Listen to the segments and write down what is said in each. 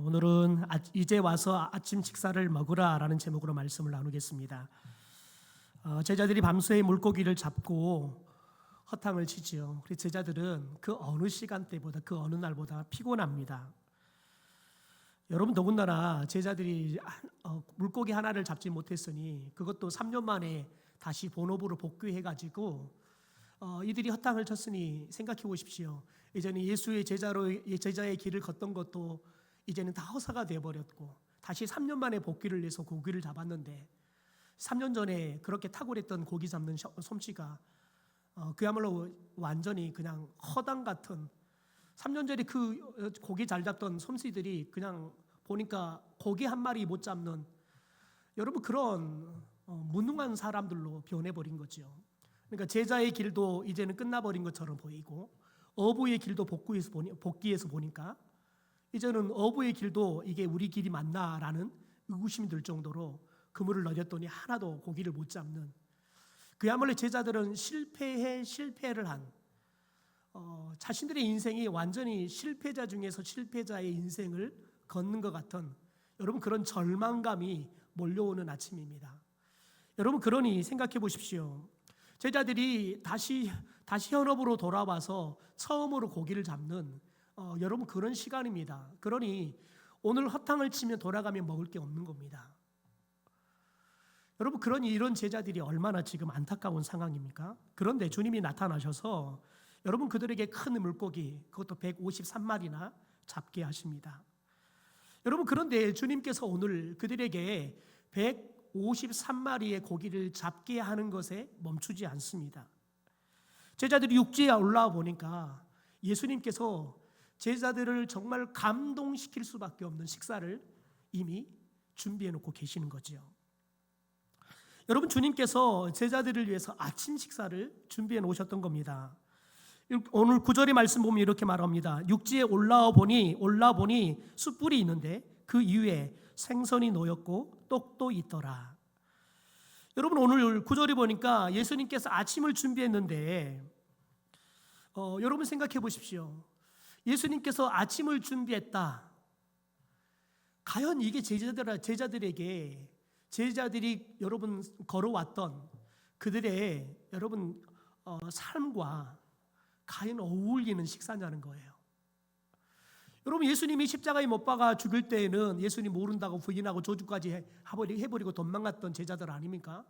오늘은 이제 와서 아침 식사를 먹으라 라는 제목으로 말씀을 나누겠습니다. 제자들이 밤새 물고기를 잡고 허탕을 치지요. 그래서 제자들은 그 어느 시간대보다 그 어느 날보다 피곤합니다. 여러분 더군다나 제자들이 물고기 하나를 잡지 못했으니 그것도 3년 만에 다시 본업으로 복귀해가지고 이들이 허탕을 쳤으니 생각해 보십시오. 이제는 예수의 제자의 길을 걷던 것도 이제는 다 허사가 되어버렸고 다시 3년 만에 복귀를 해서 고기를 잡았는데 3년 전에 그렇게 탁월했던 고기 잡는 솜씨가 그야말로 완전히 그냥 허당 같은 3년 전에 그 고기 잘 잡던 솜씨들이 그냥 보니까 고기 한 마리 못 잡는 여러분 그런 무능한 사람들로 변해버린 거죠. 그러니까 제자의 길도 이제는 끝나버린 것처럼 보이고 어부의 길도 복귀해서 보니까 이제는 어부의 길도 이게 우리 길이 맞나라는 의구심이 들 정도로 그물을 넣었더니 하나도 고기를 못 잡는 그야말로 제자들은 실패를 한 자신들의 인생이 완전히 실패자 중에서 실패자의 인생을 걷는 것 같은 여러분 그런 절망감이 몰려오는 아침입니다. 여러분 그러니 생각해 보십시오. 제자들이 다시 현업으로 돌아와서 처음으로 고기를 잡는 여러분 그런 시간입니다. 그러니 오늘 허탕을 치면 돌아가면 먹을 게 없는 겁니다. 여러분 그러니 이런 제자들이 얼마나 지금 안타까운 상황입니까? 그런데 주님이 나타나셔서 여러분 그들에게 큰 물고기 그것도 153마리나 잡게 하십니다. 여러분 그런데 주님께서 오늘 그들에게 153마리의 고기를 잡게 하는 것에 멈추지 않습니다. 제자들이 육지에 올라와 보니까 예수님께서 제자들을 정말 감동시킬 수밖에 없는 식사를 이미 준비해 놓고 계시는 거죠. 여러분 주님께서 제자들을 위해서 아침 식사를 준비해 놓으셨던 겁니다. 오늘 9절의 말씀 보면 이렇게 말합니다. 육지에 올라와 보니 숯불이 있는데 그 위에 생선이 놓였고 떡도 있더라. 여러분 오늘 9절에 보니까 예수님께서 아침을 준비했는데 여러분 생각해 보십시오. 예수님께서 아침을 준비했다. 과연 이게 제자들이 여러분 걸어왔던 그들의 여러분 삶과 과연 어울리는 식사냐는 거예요. 여러분 예수님이 십자가에 못 박아 죽을 때에는 예수님 모른다고 부인하고 저주까지 해버리고 도망갔던 제자들 아닙니까?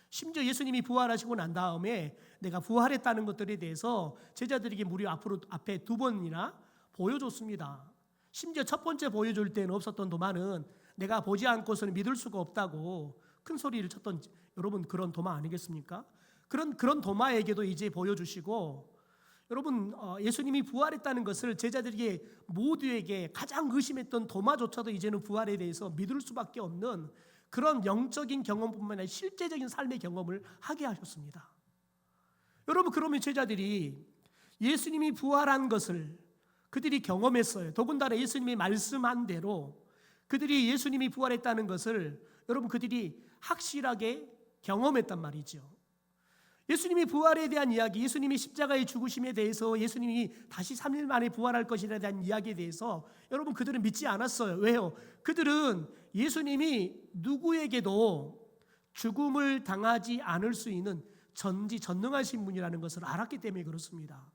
심지어 예수님이 부활하시고 난 다음에 내가 부활했다는 것들에 대해서 제자들에게 무려 앞에 2번이나 보여줬습니다. 심지어 첫 번째 보여줄 때는 없었던 도마는 내가 보지 않고서는 믿을 수가 없다고 큰 소리를 쳤던 여러분 그런 도마 아니겠습니까? 그런 도마에게도 이제 보여주시고 여러분 예수님이 부활했다는 것을 제자들에게 모두에게 가장 의심했던 도마조차도 이제는 부활에 대해서 믿을 수밖에 없는 그런 영적인 경험뿐만 아니라 실제적인 삶의 경험을 하게 하셨습니다. 여러분 그러면 제자들이 예수님이 부활한 것을 그들이 경험했어요. 더군다나 예수님이 말씀한 대로 그들이 예수님이 부활했다는 것을 여러분 그들이 확실하게 경험했단 말이죠. 예수님이 부활에 대한 이야기, 예수님이 십자가의 죽으심에 대해서 예수님이 다시 3일 만에 부활할 것이라에 대한 이야기에 대해서 여러분 그들은 믿지 않았어요. 왜요? 그들은 예수님이 누구에게도 죽음을 당하지 않을 수 있는 전지전능하신 분이라는 것을 알았기 때문에 그렇습니다.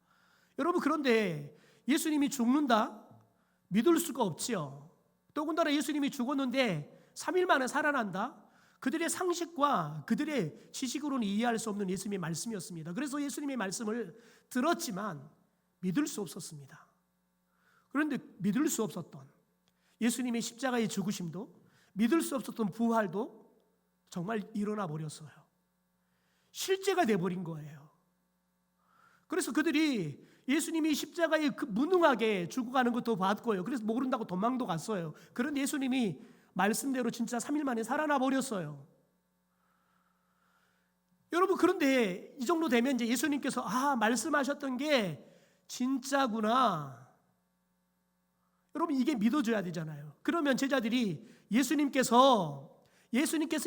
여러분 그런데 예수님이 죽는다? 믿을 수가 없지요. 더군다나 예수님이 죽었는데 3일 만에 살아난다? 그들의 상식과 그들의 지식으로는 이해할 수 없는 예수님의 말씀이었습니다. 그래서 예수님의 말씀을 들었지만 믿을 수 없었습니다. 그런데 믿을 수 없었던 예수님의 십자가의 죽으심도 믿을 수 없었던 부활도 정말 일어나 버렸어요. 실제가 돼버린 거예요. 그래서 그들이 예수님이 십자가에 무능하게 죽어가는 것도 봤고요. 그래서 모른다고 도망도 갔어요. 그런데 예수님이 말씀대로 진짜 3일 만에 살아나 버렸어요. 여러분 그런데 이 정도 되면 이제 예수님께서 말씀하셨던 게 진짜구나. 여러분 이게 믿어줘야 되잖아요. 그러면 제자들이 예수님께서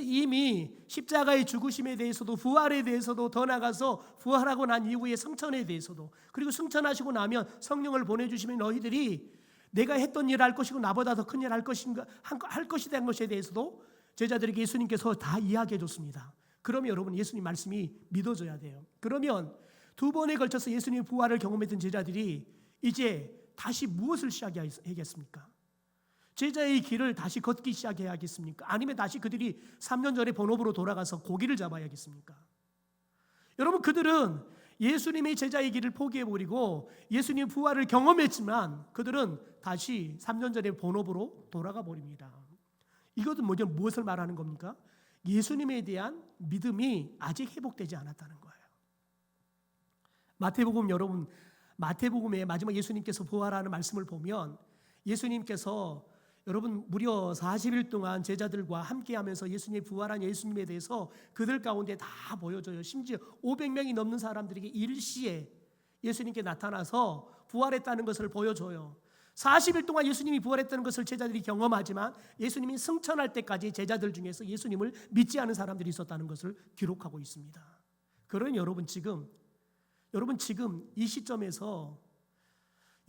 이미 십자가의 죽으심에 대해서도 부활에 대해서도 더 나아가서 부활하고 난 이후의 승천에 대해서도 그리고 승천하시고 나면 성령을 보내주시면 너희들이 내가 했던 일을 할 것이고 나보다 더 큰 일을 할 것인가 할 것이다 한 것에 대해서도 제자들에게 예수님께서 다 이야기해 줬습니다. 그러면 여러분 예수님 말씀이 믿어져야 돼요. 그러면 두 번에 걸쳐서 예수님의 부활을 경험했던 제자들이 이제 다시 무엇을 시작해야겠습니까? 제자의 길을 다시 걷기 시작해야겠습니까? 아니면 다시 그들이 3년 전에 본업으로 돌아가서 고기를 잡아야겠습니까? 여러분, 그들은 예수님의 제자의 길을 포기해버리고 예수님 부활을 경험했지만 그들은 다시 3년 전에 본업으로 돌아가 버립니다. 이것은 무엇을 말하는 겁니까? 예수님에 대한 믿음이 아직 회복되지 않았다는 거예요. 마태복음의 마지막 예수님께서 부활하는 말씀을 보면 예수님께서 여러분 무려 40일 동안 제자들과 함께하면서 예수님의 부활한 예수님에 대해서 그들 가운데 다 보여줘요. 심지어 500명이 넘는 사람들에게 일시에 예수님께 나타나서 부활했다는 것을 보여줘요. 40일 동안 예수님이 부활했다는 것을 제자들이 경험하지만 예수님이 승천할 때까지 제자들 중에서 예수님을 믿지 않은 사람들이 있었다는 것을 기록하고 있습니다. 그러니 여러분 지금 이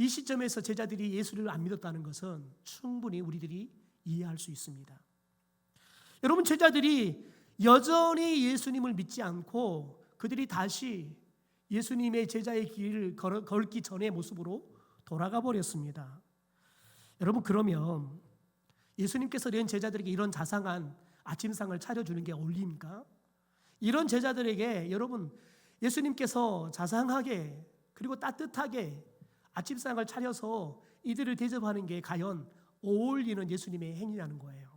시점에서 제자들이 예수를 안 믿었다는 것은 충분히 우리들이 이해할 수 있습니다. 여러분, 제자들이 여전히 예수님을 믿지 않고 그들이 다시 예수님의 제자의 길을 걸기 전의 모습으로 돌아가 버렸습니다. 여러분, 그러면 예수님께서 이런 제자들에게 이런 자상한 아침상을 차려주는 게 어울립니까? 이런 제자들에게 여러분 예수님께서 자상하게 그리고 따뜻하게 아침상을 차려서 이들을 대접하는 게 과연 어울리는 예수님의 행위라는 거예요.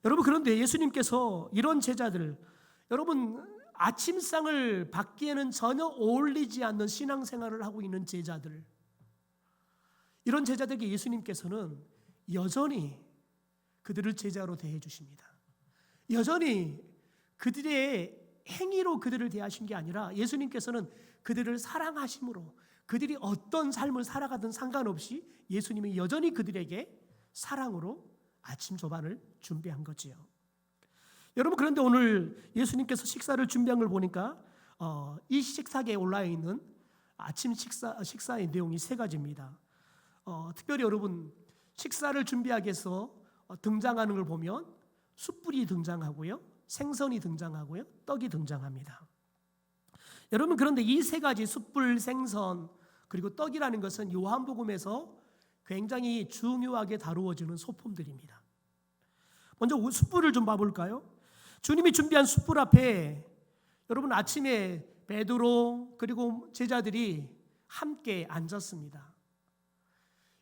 여러분, 그런데 예수님께서 이런 제자들, 여러분 아침상을 받기에는 전혀 어울리지 않는 신앙생활을 하고 있는 제자들, 이런 제자들에게 예수님께서는 여전히 그들을 제자로 대해 주십니다. 여전히 그들의 행위로 그들을 대하신 게 아니라 예수님께서는 그들을 사랑하심으로 그들이 어떤 삶을 살아가든 상관없이 예수님이 여전히 그들에게 사랑으로 아침 조반을 준비한 거지요. 여러분, 그런데 오늘 예수님께서 식사를 준비한 걸 보니까 이 식사기에 올라 있는 아침 식사의 내용이 세 가지입니다. 특별히 여러분 식사를 준비하기 위해서 등장하는 걸 보면 숯불이 등장하고요, 생선이 등장하고요, 떡이 등장합니다. 여러분, 그런데 이 세 가지 숯불, 생선 그리고 떡이라는 것은 요한복음에서 굉장히 중요하게 다루어지는 소품들입니다. 먼저 숯불을 좀 봐볼까요? 주님이 준비한 숯불 앞에 여러분 아침에 베드로 그리고 제자들이 함께 앉았습니다.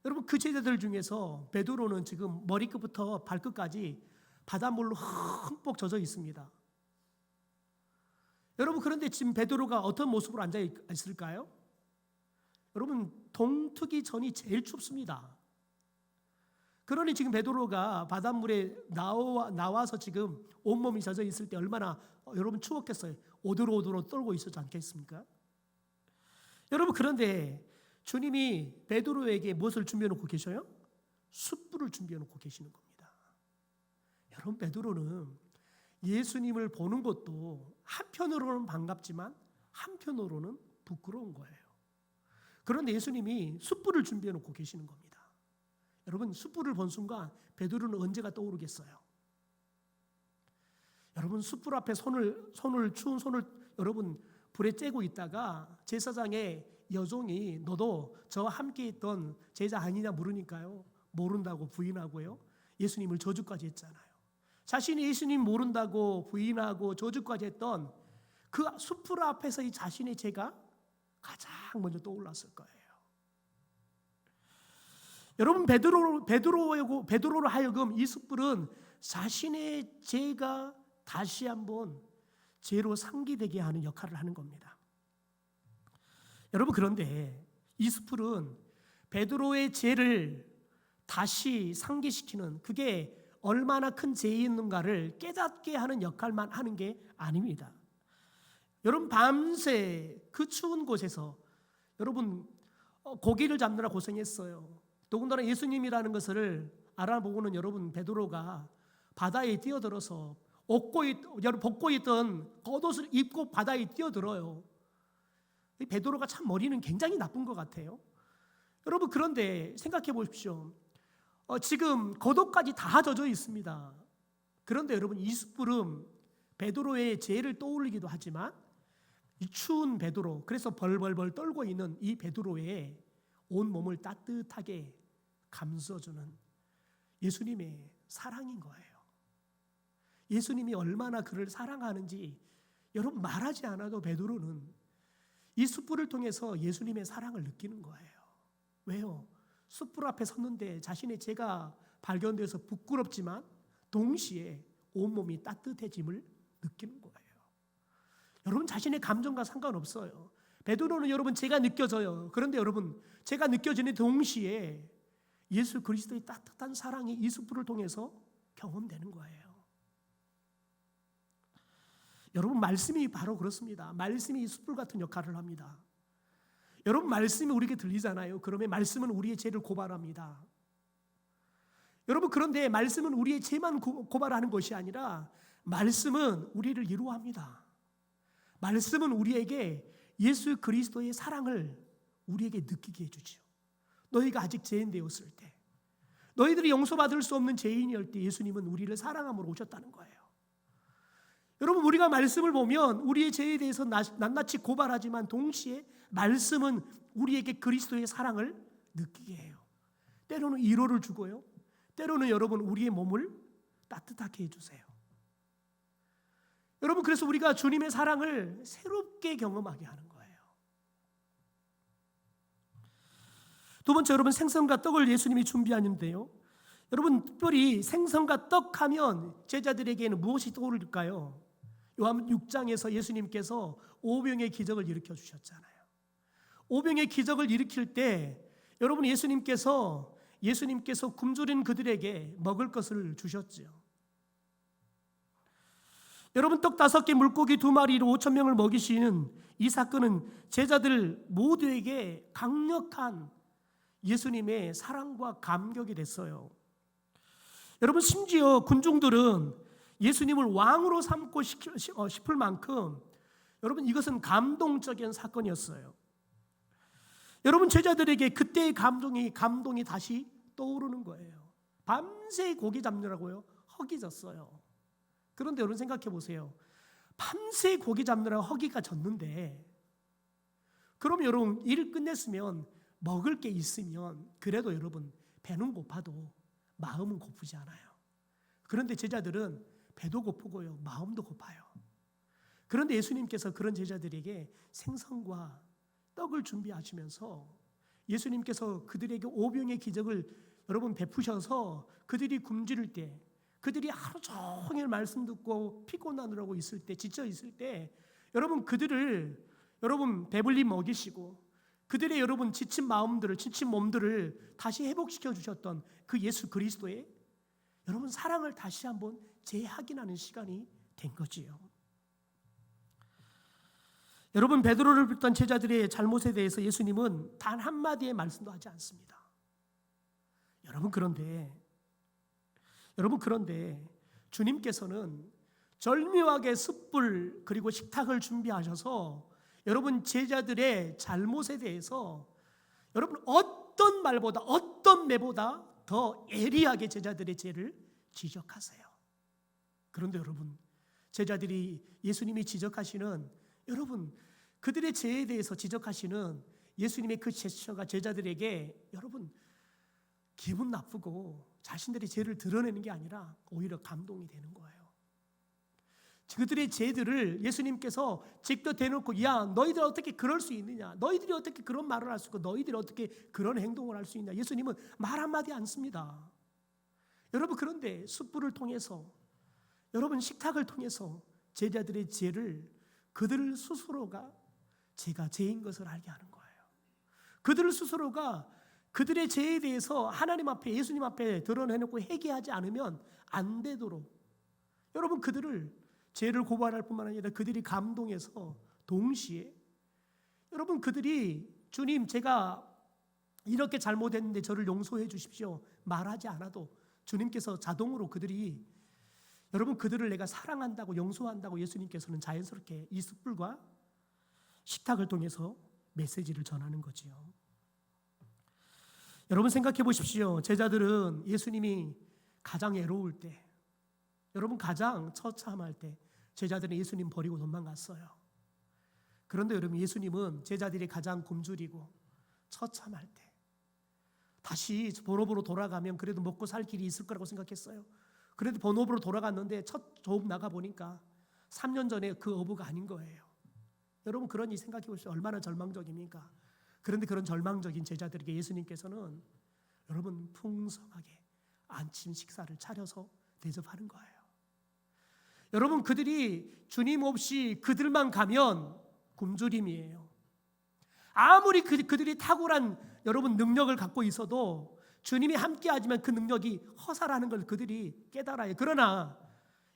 여러분, 그 제자들 중에서 베드로는 지금 머리끝부터 발끝까지 바닷물로 흠뻑 젖어 있습니다. 여러분, 그런데 지금 베드로가 어떤 모습으로 앉아 있을까요? 여러분, 동트기 전이 제일 춥습니다. 그러니 지금 베드로가 바닷물에 나와서 지금 온몸이 젖어 있을 때 얼마나 여러분 추웠겠어요. 오들오들 떨고 있었지 않겠습니까? 여러분, 그런데 주님이 베드로에게 무엇을 준비해 놓고 계셔요? 숯불을 준비해 놓고 계시는 겁니다. 여러분, 베드로는 예수님을 보는 것도 한편으로는 반갑지만 한편으로는 부끄러운 거예요. 그런데 예수님이 숯불을 준비해 놓고 계시는 겁니다. 여러분, 숯불을 본 순간 베드로는 언제가 떠오르겠어요? 여러분, 숯불 앞에 추운 손을 여러분 불에 쬐고 있다가 제사장의 여종이 너도 저와 함께 있던 제자 아니냐 물으니까요, 모른다고 부인하고요, 예수님을 저주까지 했잖아요. 자신이 예수님 모른다고 부인하고 저주까지 했던 그 숯불 앞에서 이 자신의 죄가 가장 먼저 떠올랐을 거예요. 여러분, 베드로로 하여금 이 숯불은 자신의 죄가 다시 한번 죄로 상기되게 하는 역할을 하는 겁니다. 여러분, 그런데 이 숯불은 베드로의 죄를 다시 상기시키는, 그게 얼마나 큰 죄였는가를 깨닫게 하는 역할만 하는 게 아닙니다. 여러분, 밤새 그 추운 곳에서 여러분 고기를 잡느라 고생했어요. 더군다나 예수님이라는 것을 알아보고는 여러분 베드로가 바다에 뛰어들어서 벗고 있던 겉옷을 입고 바다에 뛰어들어요. 베드로가 참 머리는 굉장히 나쁜 것 같아요. 여러분 그런데 생각해 보십시오. 지금 겉옷까지 다 젖어 있습니다. 그런데 여러분 이 숯불은 베드로의 죄를 떠올리기도 하지만 이 추운 베드로, 그래서 벌벌벌 떨고 있는 이 베드로의 온 몸을 따뜻하게 감싸주는 예수님의 사랑인 거예요. 예수님이 얼마나 그를 사랑하는지 여러분 말하지 않아도 베드로는 이 숯불을 통해서 예수님의 사랑을 느끼는 거예요. 왜요? 숯불 앞에 섰는데 자신의 죄가 발견돼서 부끄럽지만 동시에 온몸이 따뜻해짐을 느끼는 거예요. 여러분 자신의 감정과 상관없어요. 베드로는 여러분 죄가 느껴져요. 그런데 여러분 죄가 느껴지는 동시에 예수 그리스도의 따뜻한 사랑이 이 숯불을 통해서 경험되는 거예요. 여러분 말씀이 바로 그렇습니다. 말씀이 이 숯불 같은 역할을 합니다. 여러분 말씀이 우리에게 들리잖아요. 그러면 말씀은 우리의 죄를 고발합니다. 여러분 그런데 말씀은 우리의 죄만 고발하는 것이 아니라 말씀은 우리를 위로합니다. 말씀은 우리에게 예수 그리스도의 사랑을 우리에게 느끼게 해주죠. 너희가 아직 죄인 되었을 때, 너희들이 용서받을 수 없는 죄인이었을 때 예수님은 우리를 사랑함으로 오셨다는 거예요. 여러분 우리가 말씀을 보면 우리의 죄에 대해서 낱낱이 고발하지만 동시에 말씀은 우리에게 그리스도의 사랑을 느끼게 해요. 때로는 위로를 주고요, 때로는 여러분 우리의 몸을 따뜻하게 해주세요. 여러분 그래서 우리가 주님의 사랑을 새롭게 경험하게 하는 거예요. 두 번째, 여러분 생선과 떡을 예수님이 준비하는데요, 여러분 특별히 생선과 떡 하면 제자들에게는 무엇이 떠오를까요? 요한 6장에서 예수님께서 오병의 기적을 일으켜 주셨잖아요. 오병의 기적을 일으킬 때 여러분 예수님께서 굶주린 그들에게 먹을 것을 주셨죠. 여러분 떡 5개 물고기 2마리로 5,000명을 먹이시는 이 사건은 제자들 모두에게 강력한 예수님의 사랑과 감격이 됐어요. 여러분 심지어 군중들은 예수님을 왕으로 삼고 싶을 만큼 여러분 이것은 감동적인 사건이었어요. 여러분 제자들에게 그때의 감동이 다시 떠오르는 거예요. 밤새 고기 잡느라고요 허기 졌어요. 그런데 여러분 생각해 보세요. 밤새 고기 잡느라 허기가 졌는데, 그럼 여러분 일 끝냈으면 먹을 게 있으면 그래도 여러분 배는 고파도 마음은 고프지 않아요. 그런데 제자들은 배도 고프고요 마음도 고파요. 그런데 예수님께서 그런 제자들에게 생선과 떡을 준비하시면서 예수님께서 그들에게 오병의 기적을 여러분 베푸셔서 그들이 굶주릴 때, 그들이 하루 종일 말씀 듣고 피곤하느라고 있을 때, 지쳐 있을 때 여러분 그들을 여러분 배불리 먹이시고 그들의 여러분 지친 마음들을, 지친 몸들을 다시 회복시켜 주셨던 그 예수 그리스도의 여러분 사랑을 다시 한번 재확인하는 시간이 된 거지요. 여러분 베드로를 비롯한 제자들의 잘못에 대해서 예수님은 단 한마디의 말씀도 하지 않습니다. 여러분 그런데 주님께서는 절묘하게 숯불 그리고 식탁을 준비하셔서 여러분 제자들의 잘못에 대해서 여러분 어떤 말보다 어떤 매보다 더 예리하게 제자들의 죄를 지적하세요. 그런데 여러분 제자들이 예수님이 지적하시는 여러분 그들의 죄에 대해서 지적하시는 예수님의 그 제스처가 제자들에게 여러분 기분 나쁘고 자신들의 죄를 드러내는 게 아니라 오히려 감동이 되는 거예요. 그들의 죄들을 예수님께서 직접 대놓고 야 너희들 어떻게 그럴 수 있느냐, 너희들이 어떻게 그런 말을 할 수 있고 너희들이 어떻게 그런 행동을 할 수 있냐, 예수님은 말 한마디 안 씁니다. 여러분 그런데 숯불을 통해서 여러분 식탁을 통해서 제자들의 죄를 그들 스스로가 제가 죄인 것을 알게 하는 거예요. 그들 스스로가 그들의 죄에 대해서 하나님 앞에 예수님 앞에 드러내놓고 회개하지 않으면 안 되도록 여러분 그들을 죄를 고발할 뿐만 아니라 그들이 감동해서 동시에 여러분 그들이 주님 제가 이렇게 잘못했는데 저를 용서해 주십시오 말하지 않아도 주님께서 자동으로 그들이 여러분 그들을 내가 사랑한다고 용서한다고 예수님께서는 자연스럽게 이 숯불과 식탁을 통해서 메시지를 전하는 거지요. 여러분 생각해 보십시오. 제자들은 예수님이 가장 애로울 때, 여러분 가장 처참할 때 제자들은 예수님 버리고 도망갔어요. 그런데 여러분 예수님은 제자들이 가장 굶주리고 처참할 때 다시 본업으로 돌아가면 그래도 먹고 살 길이 있을 거라고 생각했어요. 그래도 본업으로 돌아갔는데 첫 조업 나가 보니까 3년 전에 그 어부가 아닌 거예요. 여러분 그러니 생각해 보십시오. 얼마나 절망적입니까? 그런데 그런 절망적인 제자들에게 예수님께서는 여러분 풍성하게 아침 식사를 차려서 대접하는 거예요. 여러분 그들이 주님 없이 그들만 가면 굶주림이에요. 아무리 그들이 탁월한 여러분 능력을 갖고 있어도 주님이 함께하지만 그 능력이 허사라는 걸 그들이 깨달아요. 그러나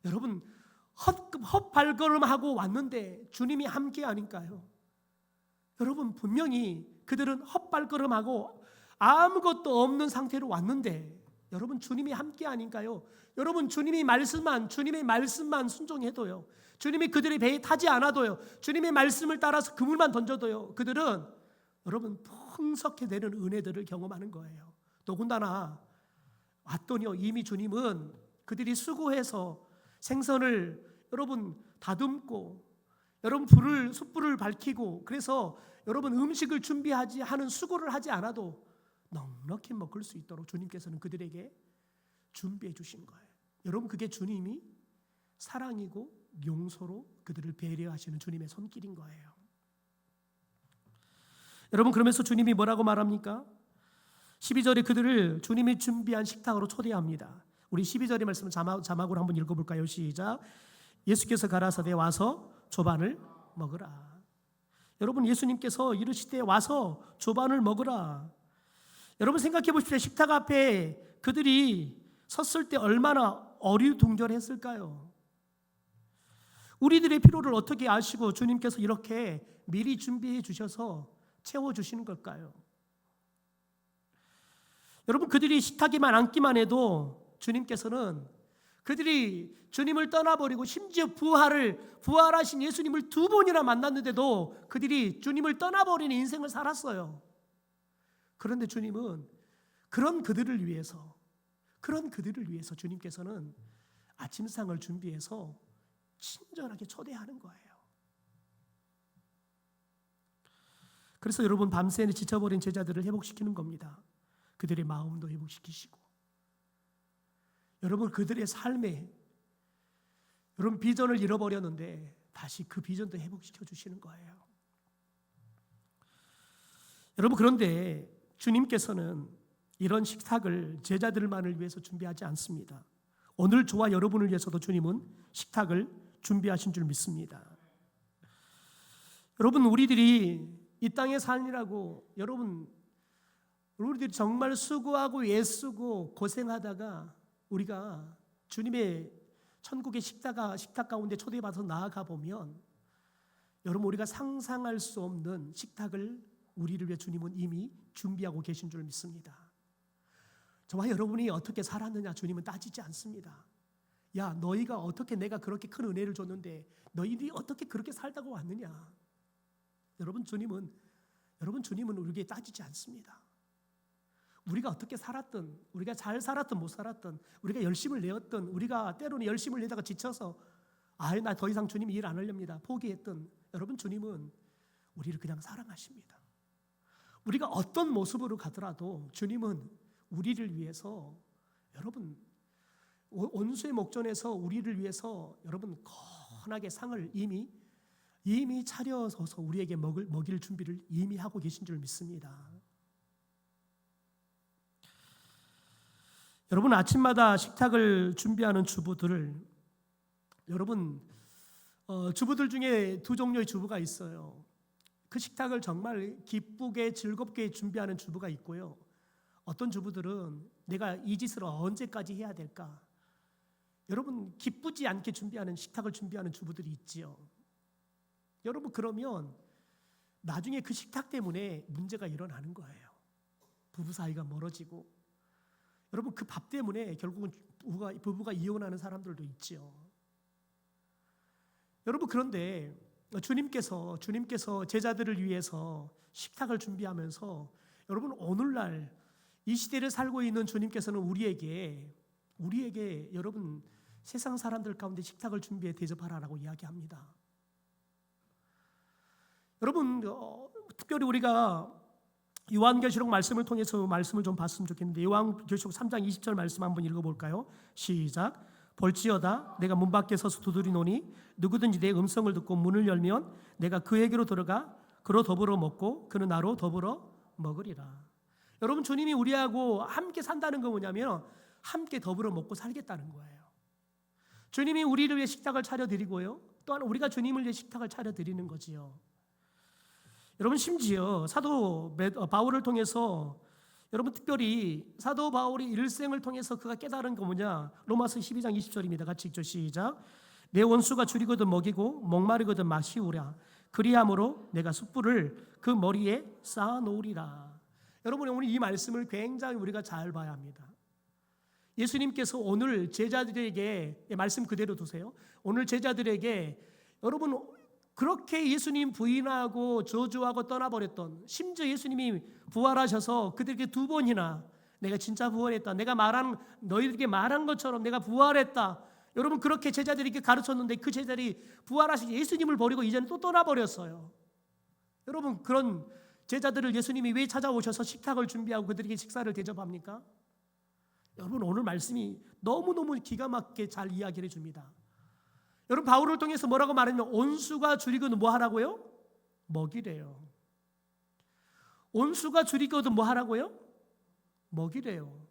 여러분 헛발걸음하고 왔는데 주님이 함께하니까요. 여러분 분명히 그들은 헛발걸음하고 아무것도 없는 상태로 왔는데 여러분 주님이 함께하니까요. 여러분 주님의 말씀만 순종해도요. 주님이 그들의 배에 타지 않아도요. 주님의 말씀을 따라서 그물만 던져도요. 그들은 여러분 풍성하게 되는 은혜들을 경험하는 거예요. 더군다나 왔더니요. 이미 주님은 그들이 수고해서 생선을 여러분 다듬고 여러분 숯불을 밝히고 그래서 여러분 음식을 준비하지 하는 수고를 하지 않아도 넉넉히 먹을 수 있도록 주님께서는 그들에게 준비해 주신 거예요. 여러분 그게 주님이 사랑이고 용서로 그들을 배려하시는 주님의 손길인 거예요. 여러분 그러면서 주님이 뭐라고 말합니까? 12절에 그들을 주님이 준비한 식탁으로 초대합니다. 우리 12절의 말씀 자막으로 한번 읽어볼까요? 시작. 예수께서 가라사대 와서 조반을 먹으라. 여러분 예수님께서 이르시되 와서 조반을 먹으라. 여러분 생각해 보십시오. 식탁 앞에 그들이 섰을 때 얼마나 어리둥절했을까요? 우리들의 필요를 어떻게 아시고 주님께서 이렇게 미리 준비해 주셔서 채워주시는 걸까요? 여러분 그들이 식탁에만 앉기만 해도 주님께서는 그들이 주님을 떠나버리고 심지어 부활하신 예수님을 2번이나 만났는데도 그들이 주님을 떠나버리는 인생을 살았어요. 그런데 주님은 그런 그들을 위해서 주님께서는 아침상을 준비해서 친절하게 초대하는 거예요. 그래서 여러분 밤새 지쳐버린 제자들을 회복시키는 겁니다. 그들의 마음도 회복시키시고 여러분 그들의 삶에 여러분 비전을 잃어버렸는데 다시 그 비전도 회복시켜 주시는 거예요. 여러분 그런데 주님께서는 이런 식탁을 제자들만을 위해서 준비하지 않습니다. 오늘 저와 여러분을 위해서도 주님은 식탁을 준비하신 줄 믿습니다. 여러분 우리들이 이 땅에 살느라고 우리들이 정말 수고하고 애쓰고 고생하다가 우리가 주님의 천국의 식탁 가운데 초대받아서 나아가 보면 여러분 우리가 상상할 수 없는 식탁을 우리를 위해 주님은 이미 준비하고 계신 줄 믿습니다. 저와 여러분이 어떻게 살았느냐 주님은 따지지 않습니다. 야 너희가 어떻게 내가 그렇게 큰 은혜를 줬는데 너희들이 어떻게 그렇게 살다가 왔느냐. 여러분 주님은 우리에게 따지지 않습니다. 우리가 어떻게 살았든 우리가 잘 살았든 못 살았든 우리가 열심을 내었든 우리가 때로는 열심을 내다가 지쳐서 나 더 이상 주님 일 안 하렵니다 포기했든 여러분 주님은 우리를 그냥 사랑하십니다. 우리가 어떤 모습으로 가더라도 주님은 우리를 위해서 여러분 온수의 목전에서 우리를 위해서 여러분 건하게 상을 이미 차려서서 우리에게 먹일 준비를 이미 하고 계신 줄 믿습니다. 여러분 아침마다 식탁을 준비하는 주부들 여러분 주부들 중에 2종류의 주부가 있어요. 그 식탁을 정말 기쁘게 즐겁게 준비하는 주부가 있고요. 어떤 주부들은 내가 이 짓을 언제까지 해야 될까? 여러분 기쁘지 않게 식탁을 준비하는 주부들이 있지요. 여러분 그러면 나중에 그 식탁 때문에 문제가 일어나는 거예요. 부부 사이가 멀어지고 여러분 그 밥 때문에 결국은 부부가 이혼하는 사람들도 있지요. 여러분 그런데 주님께서 제자들을 위해서 식탁을 준비하면서 여러분 오늘날 이 시대를 살고 있는 주님께서는 우리에게 여러분 세상 사람들 가운데 식탁을 준비해 대접하라라고 이야기합니다. 여러분 특별히 우리가 요한계시록 말씀을 통해서 말씀을 좀 봤으면 좋겠는데 요한계시록 3장 20절 말씀 한번 읽어볼까요? 시작. 볼지어다 내가 문 밖에 서서 두드리노니 누구든지 내 음성을 듣고 문을 열면 내가 그에게로 들어가 그로 더불어 먹고 그는 나로 더불어 먹으리라. 여러분 주님이 우리하고 함께 산다는 건 뭐냐면 함께 더불어 먹고 살겠다는 거예요. 주님이 우리를 위해 식탁을 차려드리고요, 또한 우리가 주님을 위해 식탁을 차려드리는 거지요. 여러분 심지어 사도 바울을 통해서 여러분 특별히 사도 바울이 일생을 통해서 그가 깨달은 거 뭐냐? 로마서 12장 20절입니다. 같이 읽죠. 시작. 내 원수가 줄이거든 먹이고 목마르거든 마시우랴. 그리함으로 내가 숯불을 그 머리에 쌓아 놓으리라. 여러분 오늘 이 말씀을 굉장히 우리가 잘 봐야 합니다. 예수님께서 오늘 제자들에게 말씀 그대로 두세요. 오늘 제자들에게 여러분 그렇게 예수님 부인하고 저주하고 떠나버렸던, 심지어 예수님이 부활하셔서 그들에게 2번이나 내가 진짜 부활했다, 내가 너희들에게 말한 것처럼 내가 부활했다, 여러분 그렇게 제자들에게 가르쳤는데 그 제자들이 부활하신 예수님을 버리고 이제는 또 떠나버렸어요. 여러분 그런 제자들을 예수님이 왜 찾아오셔서 식탁을 준비하고 그들에게 식사를 대접합니까? 여러분 오늘 말씀이 너무너무 기가 막히게 잘 이야기를 해줍니다. 여러분 바울을 통해서 뭐라고 말하냐면 온수가 줄이거든 뭐 하라고요? 먹이래요. 온수가 줄이거든 뭐 하라고요? 먹이래요.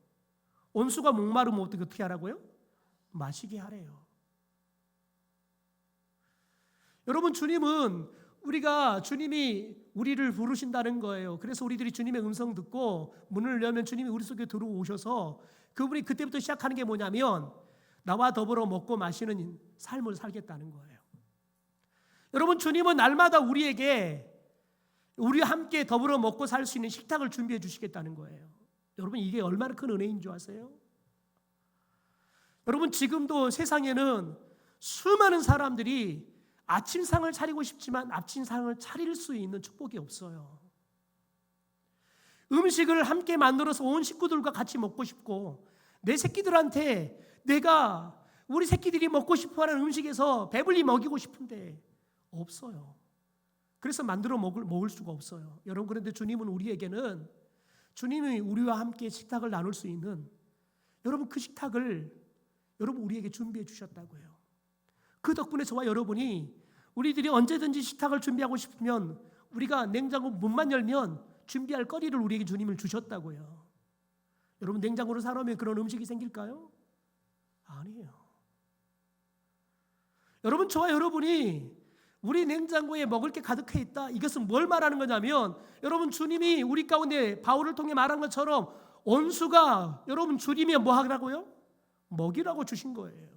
온수가 목마르면 어떻게 하라고요? 마시게 하래요. 여러분 주님이 우리를 부르신다는 거예요. 그래서 우리들이 주님의 음성 듣고 문을 열면 주님이 우리 속에 들어오셔서 그분이 그때부터 시작하는 게 뭐냐면 나와 더불어 먹고 마시는 삶을 살겠다는 거예요. 여러분 주님은 날마다 우리와 함께 더불어 먹고 살 수 있는 식탁을 준비해 주시겠다는 거예요. 여러분 이게 얼마나 큰 은혜인 줄 아세요? 여러분 지금도 세상에는 수많은 사람들이 아침상을 차리고 싶지만 아침상을 차릴 수 있는 축복이 없어요. 음식을 함께 만들어서 온 식구들과 같이 먹고 싶고 내 새끼들한테 우리 새끼들이 먹고 싶어하는 음식에서 배불리 먹이고 싶은데 없어요. 그래서 만들어 먹을 수가 없어요. 여러분 그런데 주님은 주님이 우리와 함께 식탁을 나눌 수 있는 여러분 그 식탁을 여러분 우리에게 준비해 주셨다고요. 그 덕분에 저와 여러분이 우리들이 언제든지 식탁을 준비하고 싶으면 우리가 냉장고 문만 열면 준비할 거리를 우리에게 주님을 주셨다고요. 여러분 냉장고를 사놓으면 그런 음식이 생길까요? 아니에요. 여러분 저와 여러분이 우리 냉장고에 먹을 게 가득해 있다. 이것은 뭘 말하는 거냐면 여러분 주님이 우리 가운데 바울을 통해 말한 것처럼 온수가 여러분 줄이면 뭐 하라고요? 먹이라고 주신 거예요.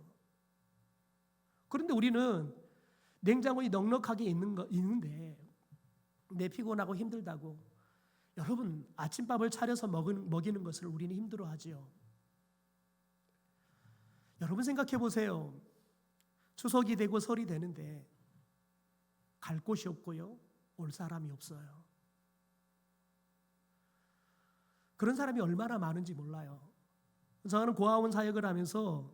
그런데 우리는 냉장고에 넉넉하게 있는데 내 피곤하고 힘들다고 여러분 아침밥을 차려서 먹이는 것을 우리는 힘들어하지요. 여러분 생각해 보세요. 추석이 되고 설이 되는데 갈 곳이 없고요, 올 사람이 없어요. 그런 사람이 얼마나 많은지 몰라요. 저는 고아원 사역을 하면서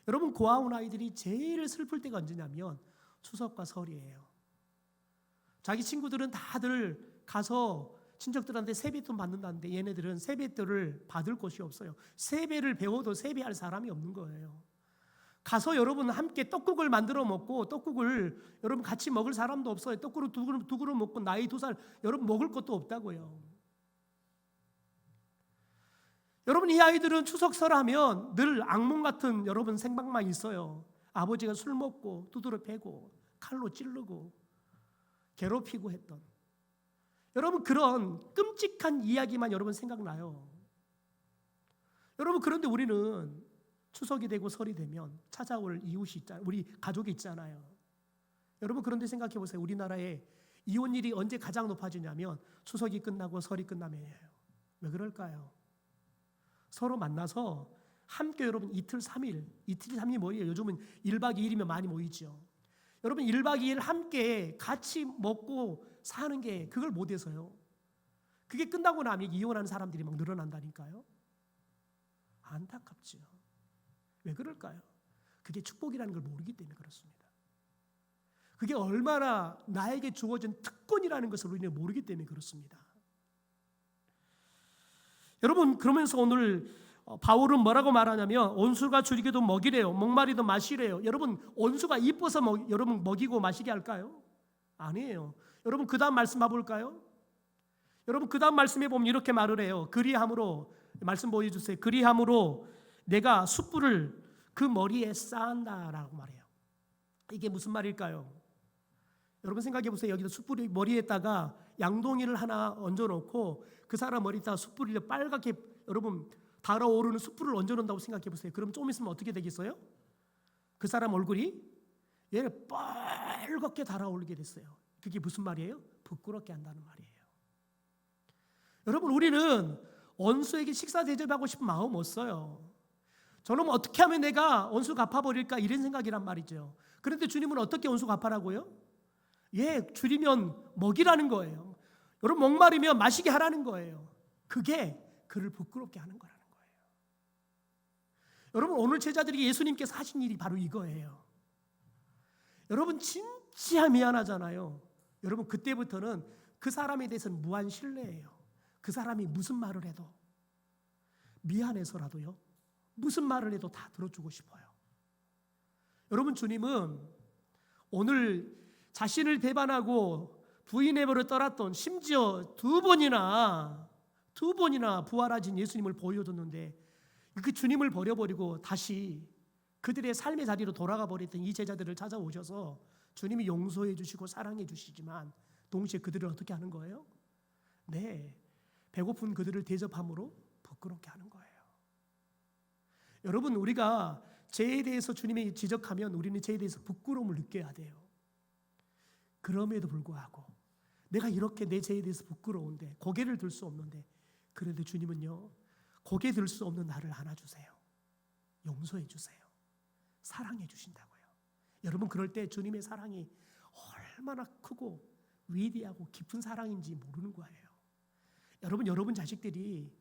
여러분 고아원 아이들이 제일 슬플 때가 언제냐면 추석과 설이에요. 자기 친구들은 다들 가서 친척들한테 세뱃돈 받는다는데 얘네들은 세뱃돈을 받을 곳이 없어요. 세배를 배워도 세배할 사람이 없는 거예요. 가서 여러분 함께 떡국을 만들어 먹고 떡국을 여러분 같이 먹을 사람도 없어요. 떡국을 두 그릇 먹고 나이 2살 여러분 먹을 것도 없다고요. 여러분 이 아이들은 추석설 하면 늘 악몽 같은 여러분 생각만 있어요. 아버지가 술 먹고 두드러 패고 칼로 찌르고 괴롭히고 했던 여러분 그런 끔찍한 이야기만 여러분 생각나요. 여러분 그런데 우리는 추석이 되고 설이 되면 찾아올 이웃이 있잖아요. 우리 가족이 있잖아요. 여러분 그런데 생각해 보세요. 우리나라의 이혼율이 언제 가장 높아지냐면 추석이 끝나고 설이 끝나면이에요. 왜 그럴까요? 서로 만나서 함께 여러분 이틀 3일 모이요. 요즘은 1박 2일이면 많이 모이죠. 여러분 1박 2일 함께 같이 먹고 사는 게 그걸 못해서요. 그게 끝나고 나면 이혼하는 사람들이 막 늘어난다니까요. 안타깝죠. 왜 그럴까요? 그게 축복이라는 걸 모르기 때문에 그렇습니다. 그게 얼마나 나에게 주어진 특권이라는 것을 우리는 모르기 때문에 그렇습니다. 여러분, 그러면서 오늘 바울은 뭐라고 말하냐면 온수가 줄이기도 먹이래요. 목마리도 마시래요. 여러분, 온수가 이뻐서 여러분 먹이고 마시게 할까요? 아니에요. 여러분, 그 다음 말씀 봐볼까요? 여러분, 그 다음 말씀에 보면 이렇게 말을 해요. 그리함으로, 말씀 보여주세요. 그리함으로 내가 숯불을 그 머리에 쌓는다라고 말해요. 이게 무슨 말일까요? 여러분 생각해 보세요. 여기다 숯불이 머리에다가 양동이를 하나 얹어놓고 그 사람 머리에다가 숯불을 빨갛게 여러분 달아오르는 숯불을 얹어놓는다고 생각해 보세요. 그럼 좀 있으면 어떻게 되겠어요? 그 사람 얼굴이 얘를 빨갛게 달아오르게 됐어요. 그게 무슨 말이에요? 부끄럽게 한다는 말이에요. 여러분, 우리는 원수에게 식사 대접하고 싶은 마음 없어요. 저는 어떻게 하면 내가 원수 갚아버릴까 이런 생각이란 말이죠. 그런데 주님은 어떻게 원수 갚아라고요? 예, 줄이면 먹이라는 거예요. 여러분, 목마르면 마시게 하라는 거예요. 그게 그를 부끄럽게 하는 거라는 거예요. 여러분, 오늘 제자들이 예수님께서 하신 일이 바로 이거예요. 여러분, 진짜 미안하잖아요. 여러분, 그때부터는 그 사람에 대해서는 무한 신뢰예요. 그 사람이 무슨 말을 해도 미안해서라도요, 무슨 말을 해도 다 들어주고 싶어요. 여러분, 주님은 오늘 자신을 배반하고 부인의 벌을 떠났던 심지어 두 번이나 부활하신 예수님을 보여줬는데 그 주님을 버려버리고 다시 그들의 삶의 자리로 돌아가 버렸던 이 제자들을 찾아오셔서 주님이 용서해 주시고 사랑해 주시지만 동시에 그들을 어떻게 하는 거예요? 네, 배고픈 그들을 대접함으로 부끄럽게 하는 거예요. 여러분, 우리가 죄에 대해서 주님이 지적하면 우리는 죄에 대해서 부끄러움을 느껴야 돼요. 그럼에도 불구하고 내가 이렇게 내 죄에 대해서 부끄러운데 고개를 들 수 없는데 그런데 주님은요, 고개 들 수 없는 나를 안아주세요. 용서해 주세요. 사랑해 주신다고요. 여러분, 그럴 때 주님의 사랑이 얼마나 크고 위대하고 깊은 사랑인지 모르는 거예요. 여러분 자식들이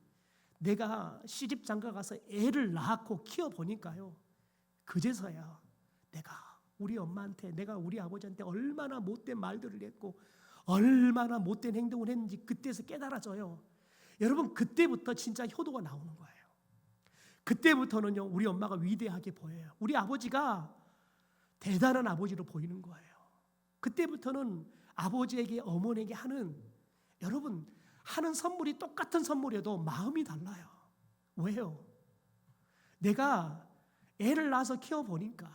내가 시집 장가 가서 애를 낳고 키워보니까요, 그제서야 내가 우리 엄마한테, 내가 우리 아버지한테 얼마나 못된 말들을 했고 얼마나 못된 행동을 했는지 그때서 깨달아져요. 여러분, 그때부터 진짜 효도가 나오는 거예요. 그때부터는요, 우리 엄마가 위대하게 보여요. 우리 아버지가 대단한 아버지로 보이는 거예요. 그때부터는 아버지에게, 어머니에게 여러분 하는 선물이 똑같은 선물이어도 마음이 달라요. 왜요? 내가 애를 낳아서 키워보니까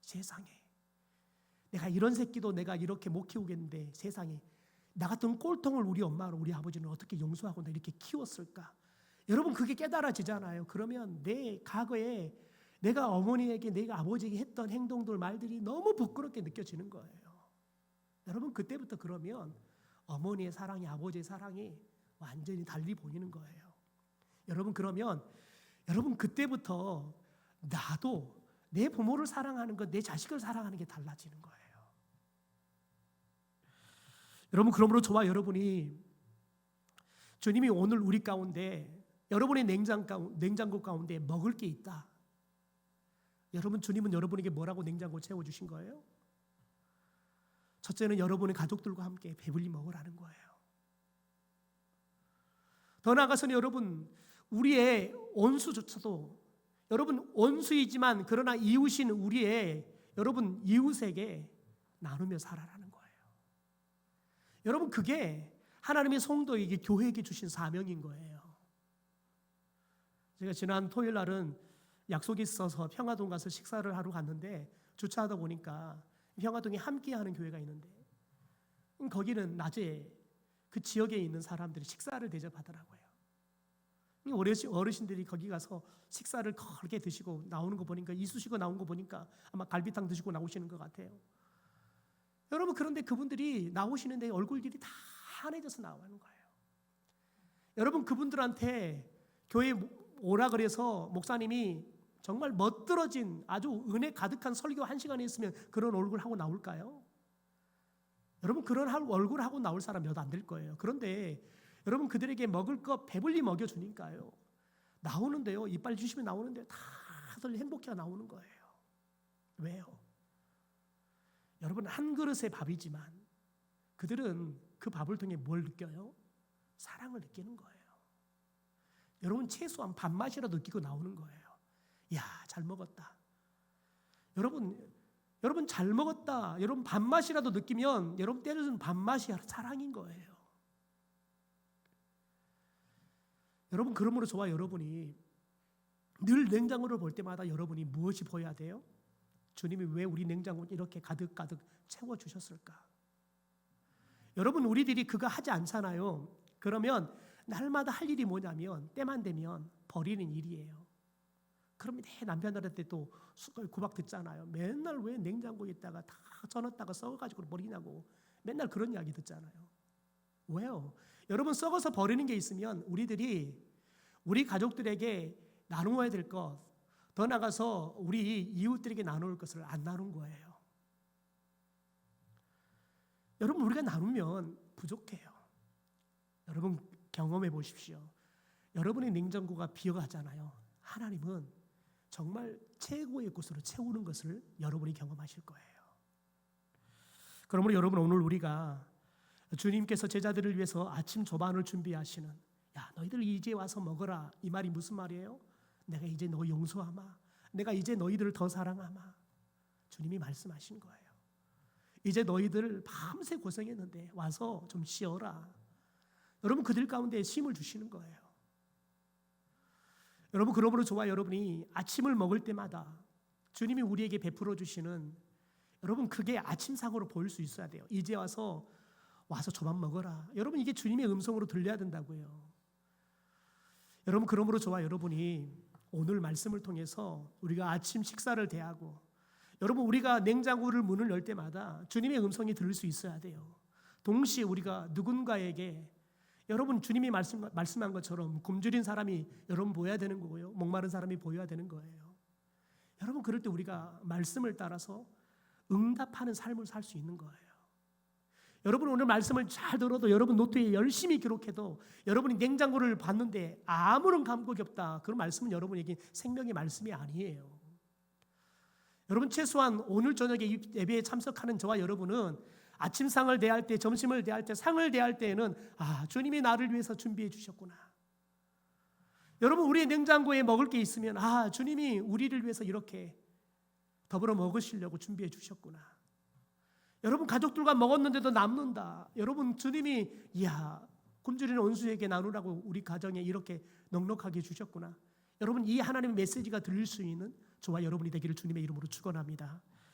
세상에 내가 이런 새끼도 내가 이렇게 못 키우겠는데 세상에 나 같은 꼴통을 우리 엄마로 우리 아버지는 어떻게 용서하고 나 이렇게 키웠을까? 여러분, 그게 깨달아지잖아요. 그러면 내 과거에 내가 어머니에게, 내가 아버지에게 했던 행동들, 말들이 너무 부끄럽게 느껴지는 거예요. 여러분, 그때부터 그러면 어머니의 사랑이, 아버지의 사랑이 완전히 달리 보이는 거예요. 여러분, 그러면 여러분 그때부터 나도 내 부모를 사랑하는 것, 내 자식을 사랑하는 게 달라지는 거예요. 여러분, 그러므로 저와 여러분이 주님이 오늘 우리 가운데, 여러분의 냉장고 가운데 먹을 게 있다. 여러분, 주님은 여러분에게 뭐라고 냉장고 채워주신 거예요? 첫째는 여러분의 가족들과 함께 배불리 먹으라는 거예요. 더 나아가서는 여러분, 우리의 원수조차도, 여러분 원수이지만 그러나 이웃인 우리의 여러분 이웃에게 나누며 살아라는 거예요. 여러분, 그게 하나님의 성도에게, 교회에게 주신 사명인 거예요. 제가 지난 토요일 날은 약속이 있어서 평화동 가서 식사를 하러 갔는데 주차하다 보니까 평화동에 함께하는 교회가 있는데 거기는 낮에 그 지역에 있는 사람들이 식사를 대접하더라고요. 어르신들이 거기 가서 식사를 걸게 드시고 나오는 거 보니까, 이쑤시고 나온 거 보니까 아마 갈비탕 드시고 나오시는 것 같아요. 여러분, 그런데 그분들이 나오시는데 얼굴들이 다 환해져서 나오는 거예요. 여러분, 그분들한테 교회 오라 그래서 목사님이 정말 멋들어진 아주 은혜 가득한 설교 1시간에 있으면 그런 얼굴 하고 나올까요? 여러분, 그런 얼굴 하고 나올 사람 몇 안 될 거예요. 그런데 여러분 그들에게 먹을 거 배불리 먹여주니까요. 나오는데요. 이빨 주시면 나오는데 다들 행복해가 나오는 거예요. 왜요? 여러분 한 그릇의 밥이지만 그들은 그 밥을 통해 뭘 느껴요? 사랑을 느끼는 거예요. 여러분 최소한 밥맛이라도 느끼고 나오는 거예요. 야, 잘 먹었다. 여러분 잘 먹었다. 여러분 밥맛이라도 느끼면 여러분 때려주는 밥맛이 사랑인 거예요. 여러분 그러므로 저와 여러분이 늘 냉장고를 볼 때마다 여러분이 무엇이 보여야 돼요? 주님이 왜 우리 냉장고를 이렇게 가득가득 채워주셨을까? 여러분 우리들이 그거 하지 않잖아요. 그러면 날마다 할 일이 뭐냐면 때만 되면 버리는 일이에요. 그러면 남편들한테 또 구박 듣잖아요. 맨날 왜 냉장고에 있다가 다 쪄놨다가 썩어가지고 버리냐고 맨날 그런 이야기 듣잖아요. 왜요? 여러분 썩어서 버리는 게 있으면 우리 가족들에게 나누어야 될 것, 더 나가서 우리 이웃들에게 나눌 것을 안 나눈 거예요. 여러분 우리가 나누면 부족해요. 여러분 경험해 보십시오. 여러분의 냉장고가 비어가잖아요. 하나님은 정말 최고의 곳으로 채우는 것을 여러분이 경험하실 거예요. 그러므로 여러분 오늘 우리가 주님께서 제자들을 위해서 아침 조반을 준비하시는 야 너희들 이제 와서 먹어라 이 말이 무슨 말이에요? 내가 이제 너 용서하마. 내가 이제 너희들을 더 사랑하마. 주님이 말씀하신 거예요. 이제 너희들 밤새 고생했는데 와서 좀 쉬어라. 여러분 그들 가운데 힘을 주시는 거예요. 여러분 그러므로 저와 여러분이 아침을 먹을 때마다 주님이 우리에게 베풀어 주시는 여러분 그게 아침상으로 보일 수 있어야 돼요. 이제 와서 조만 먹어라. 여러분 이게 주님의 음성으로 들려야 된다고요. 여러분 그러므로 저와 여러분이 오늘 말씀을 통해서 우리가 아침 식사를 대하고 여러분 우리가 냉장고를 문을 열 때마다 주님의 음성이 들릴 수 있어야 돼요. 동시에 우리가 누군가에게 여러분 주님이 말씀한 것처럼 굶주린 사람이 여러분 보여야 되는 거고요. 목마른 사람이 보여야 되는 거예요. 여러분 그럴 때 우리가 말씀을 따라서 응답하는 삶을 살 수 있는 거예요. 여러분 오늘 말씀을 잘 들어도 여러분 노트에 열심히 기록해도 여러분이 냉장고를 봤는데 아무런 감격이 없다. 그런 말씀은 여러분에게 생명의 말씀이 아니에요. 여러분 최소한 오늘 저녁에 예배에 참석하는 저와 여러분은 아침상을 대할 때, 점심을 대할 때, 상을 대할 때에는 주님이 나를 위해서 준비해 주셨구나. 여러분 우리의 냉장고에 먹을 게 있으면 주님이 우리를 위해서 이렇게 더불어 먹으시려고 준비해 주셨구나. 여러분 가족들과 먹었는데도 남는다. 여러분 주님이 굶주리는 온수에게 나누라고 우리 가정에 이렇게 넉넉하게 주셨구나. 여러분 이 하나님의 메시지가 들릴 수 있는 저와 여러분이 되기를 주님의 이름으로 축원합니다.